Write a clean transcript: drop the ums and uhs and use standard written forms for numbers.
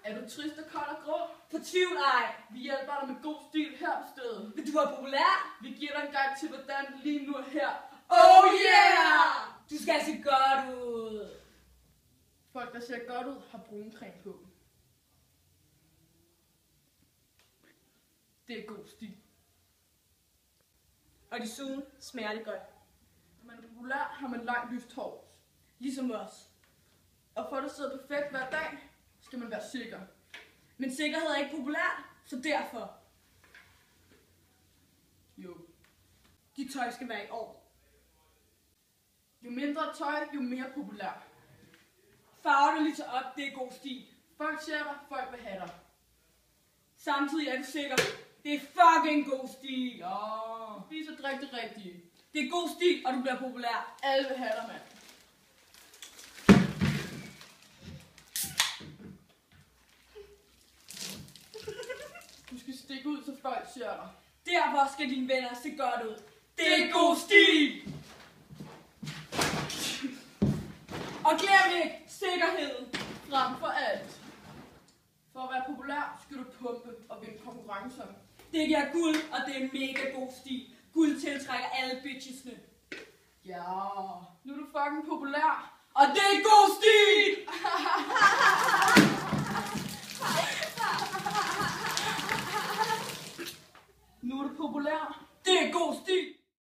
Er du trist og kold og grå? Fortvivl ej. Vi hjælper dig med god stil her på stedet. Vil du være populær? Vi giver dig en guide til, hvordan lige nu er her. Oh yeah! Du skal se godt ud. Folk, der ser godt ud, har brun creme på. Det er god stil. Og desuden smager det godt. Når man er populær, har man langt lyst hår. Ligesom os. Og for at det sidder perfekt hver dag, skal man være sikker. Men sikkerhed er ikke populært, så derfor. Jo. Dit tøj skal være i orden. Jo mindre tøj, jo mere populær. Farver du lige så op, det er god stil. Folk ser dig, folk vil have dig. Samtidig er du sikker. Det er fucking god stil. Spis og drik det rigtige. Det er god stil, og du bliver populær. Alle vil have dig, mand. Du skal stikke ud, så folk ser dig. Derfor skal dine venner se godt ud. Det er god stil! Og glem ikke sikkerheden Frem for alt. For at være populær, skal du pumpe og vinde konkurrencer. Det giver guld, og det er mega god stil. Guld tiltrækker alle bitchesne. Ja, nu er du fucking populær. Og det er god stil! Nu er du populær. Det er god stil!